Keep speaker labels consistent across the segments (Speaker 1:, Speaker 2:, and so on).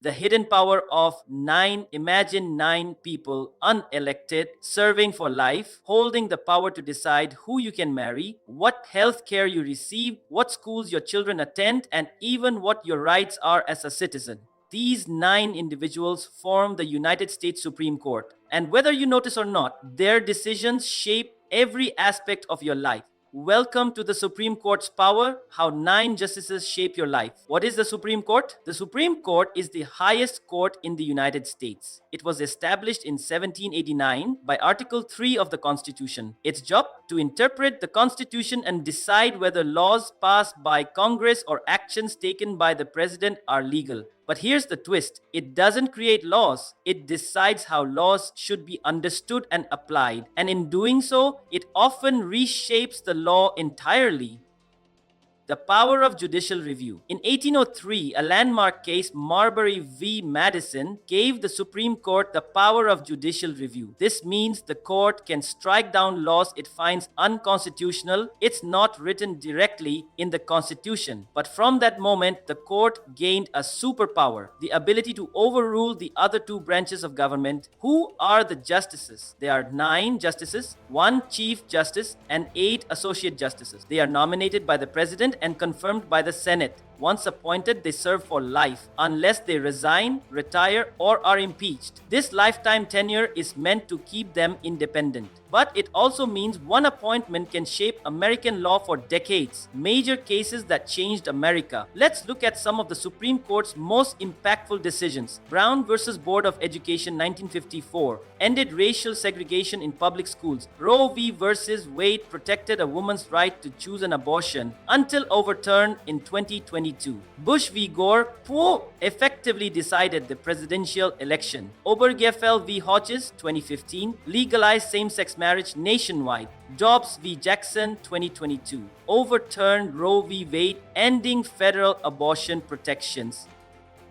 Speaker 1: The hidden power of nine, imagine nine people, unelected, serving for life, holding the power to decide who you can marry, what health care you receive, what schools your children attend, and even what your rights are as a citizen. These nine individuals form the United States Supreme Court. And whether you notice or not, their decisions shape every aspect of your life. Welcome to the Supreme Court's power, how nine justices shape your life. What is the Supreme Court? The Supreme Court is the highest court in the United States. It was established in 1789 by Article 3 of the Constitution. Its job? To interpret the Constitution and decide whether laws passed by Congress or actions taken by the President are legal. But here's the twist, it doesn't create laws, it decides how laws should be understood and applied. And in doing so, it often reshapes the law entirely. The power of judicial review. In 1803, a landmark case, Marbury v. Madison, gave the Supreme Court the power of judicial review. This means the court can strike down laws it finds unconstitutional. It's not written directly in the Constitution. But from that moment, the court gained a superpower, the ability to overrule the other two branches of government. Who are the justices? There are 9 justices, 1 Chief Justice, and 8 Associate Justices. They are nominated by the President and confirmed by the Senate. Once appointed, they serve for life, unless they resign, retire, or are impeached. This lifetime tenure is meant to keep them independent. But it also means one appointment can shape American law for decades. Major cases that changed America. Let's look at some of the Supreme Court's most impactful decisions. Brown versus Board of Education 1954 ended racial segregation in public schools. Roe v. versus Wade protected a woman's right to choose an abortion until overturned in 2022. Bush v. Gore effectively decided the presidential election. Obergefell v. Hodges 2015 legalized same-sex marriage nationwide. Dobbs v. Jackson 2022 overturned Roe v. Wade, ending federal abortion protections.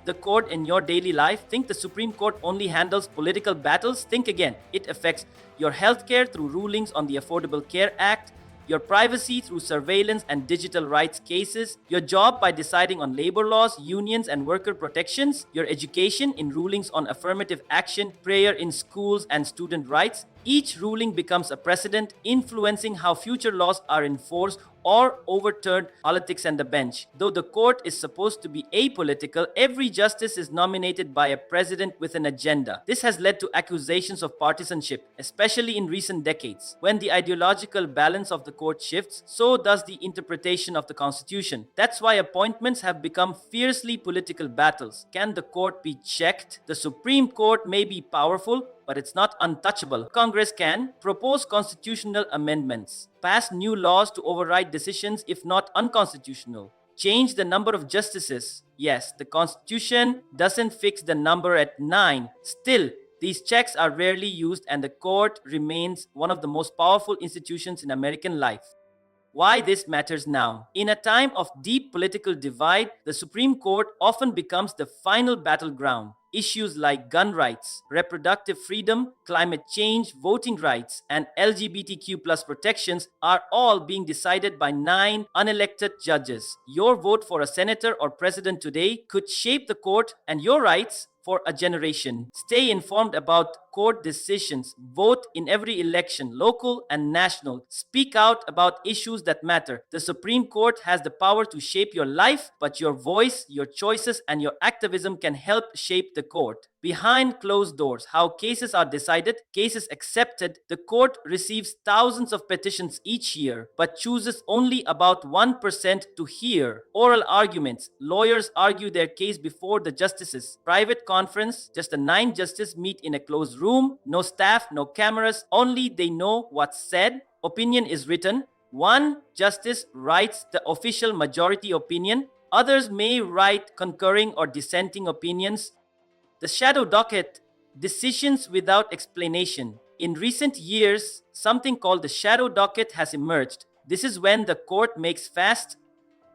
Speaker 1: The court in your daily life? Think the Supreme Court only handles political battles? Think again. It affects your healthcare through rulings on the Affordable Care Act, your privacy through surveillance and digital rights cases, your job by deciding on labor laws, unions, and worker protections, your education in rulings on affirmative action, prayer in schools, and student rights. Each ruling becomes a precedent, influencing how future laws are enforced or overturned. Politics and the bench. Though the court is supposed to be apolitical, every justice is nominated by a president with an agenda. This has led to accusations of partisanship, especially in recent decades. When the ideological balance of the court shifts, so does the interpretation of the Constitution. That's why appointments have become fiercely political battles. Can the court be checked? The Supreme Court may be powerful, but it's not untouchable. Congress can propose constitutional amendments, pass new laws to override decisions if not unconstitutional, change the number of justices. Yes, the Constitution doesn't fix the number at 9. Still, these checks are rarely used, and the court remains one of the most powerful institutions in American life. Why this matters now. In a time of deep political divide, the Supreme Court often becomes the final battleground. Issues like gun rights, reproductive freedom, climate change, voting rights, and LGBTQ protections are all being decided by 9 unelected judges. Your vote for a senator or president today could shape the court and your rights for a generation. Stay informed about court decisions. Vote in every election, local and national. Speak out about issues that matter. The Supreme Court has the power to shape your life, but your voice, your choices, and your activism can help shape the court. Behind closed doors, how cases are decided, cases accepted. The court receives thousands of petitions each year, but chooses only about 1% to hear. Oral arguments. Lawyers argue their case before the justices. Private conference. Just the 9 justices meet in a closed room. No staff, no cameras. Only they know what's said. Opinion is written. One justice writes the official majority opinion. Others may write concurring or dissenting opinions. The shadow docket, decisions without explanation. In recent years, something called the shadow docket has emerged. This is when the court makes fast,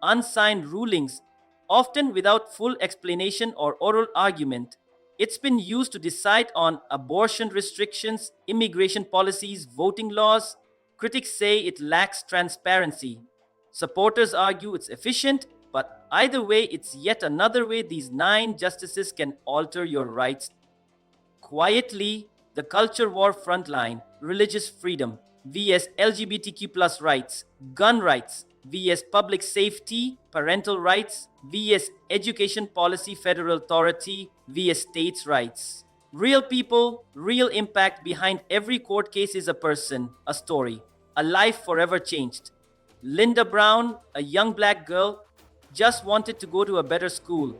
Speaker 1: unsigned rulings, often without full explanation or oral argument. It's been used to decide on abortion restrictions, immigration policies, voting laws. Critics say it lacks transparency. Supporters argue it's efficient. But either way, it's yet another way these 9 justices can alter your rights quietly. The culture war frontline, religious freedom vs LGBTQ plus rights, gun rights vs public safety, parental rights vs education policy, federal authority vs states' rights. Real people, real impact. Behind every court case is a person, a story, a life forever changed. Linda Brown, a young black girl, just wanted to go to a better school.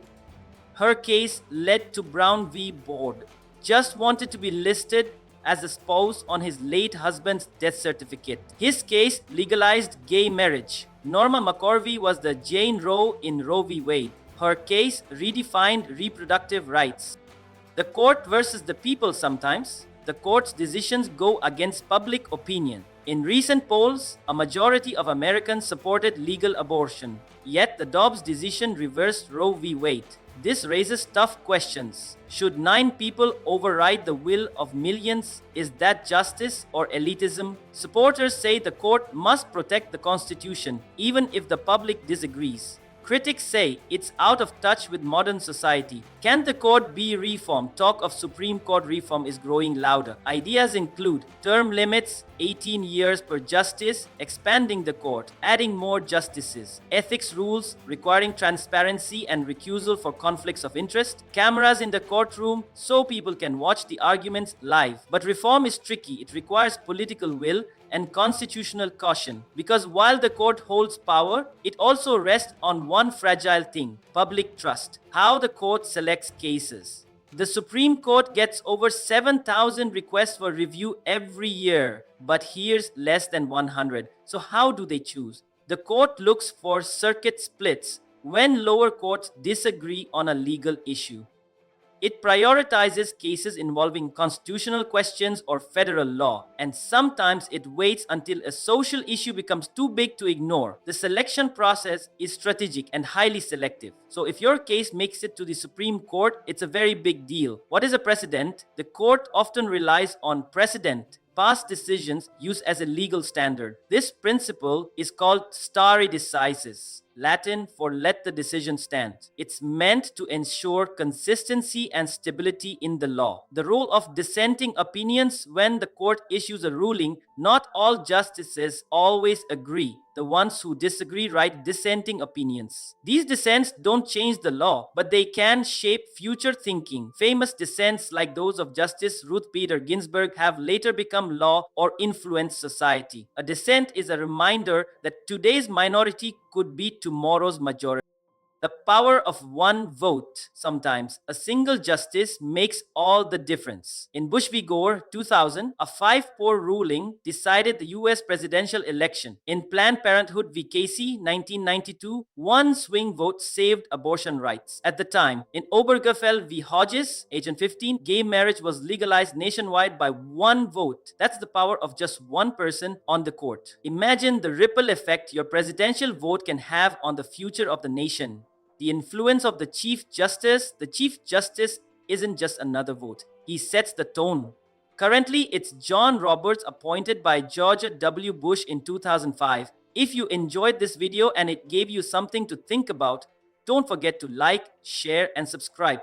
Speaker 1: Her case led to Brown v. Board. Just wanted to be listed as a spouse on his late husband's death certificate. His case legalized gay marriage. Norma McCorvey was the Jane Roe in Roe v. Wade. Her case redefined reproductive rights. The court versus the people. Sometimes the court's decisions go against public opinion. In recent polls, a majority of Americans supported legal abortion. Yet the Dobbs decision reversed Roe v. Wade. This raises tough questions. Should 9 people override the will of millions? Is that justice or elitism? Supporters say the court must protect the Constitution, even if the public disagrees. Critics say it's out of touch with modern society. Can the court be reformed? Talk of Supreme Court reform is growing louder. Ideas include term limits, 18 years per justice, expanding the court, adding more justices, ethics rules requiring transparency and recusal for conflicts of interest, cameras in the courtroom so people can watch the arguments live. But reform is tricky. It requires political will and constitutional caution, because while the court holds power, it also rests on one fragile thing: public trust. How the court selects cases. The Supreme Court gets over 7,000 requests for review every year, but hears less than 100. So how do they choose? The court looks for circuit splits when lower courts disagree on a legal issue. It prioritizes cases involving constitutional questions or federal law, and sometimes it waits until a social issue becomes too big to ignore. The selection process is strategic and highly selective. So if your case makes it to the Supreme Court, it's a very big deal. What is a precedent? The court often relies on precedent, past decisions, used as a legal standard. This principle is called stare decisis, Latin for let the decision stand. It's meant to ensure consistency and stability in the law. The role of dissenting opinions. When the court issues a ruling, not all justices always agree. The ones who disagree write dissenting opinions. These dissents don't change the law, but they can shape future thinking. Famous dissents like those of Justice Ruth Bader Ginsburg have later become law or influenced society. A dissent is a reminder that today's minority could be tomorrow's majority. The power of one vote. Sometimes a single justice makes all the difference. In Bush v. Gore, 2000, a 5-4 ruling decided the US presidential election. In Planned Parenthood v. Casey, 1992, one swing vote saved abortion rights. At the time, in Obergefell v. Hodges, Agent 15, gay marriage was legalized nationwide by one vote. That's the power of just one person on the court. Imagine the ripple effect your presidential vote can have on the future of the nation. The influence of the Chief Justice. The Chief Justice isn't just another vote. He sets the tone. Currently, it's John Roberts, appointed by George W. Bush in 2005. If you enjoyed this video and it gave you something to think about, don't forget to like, share, and subscribe.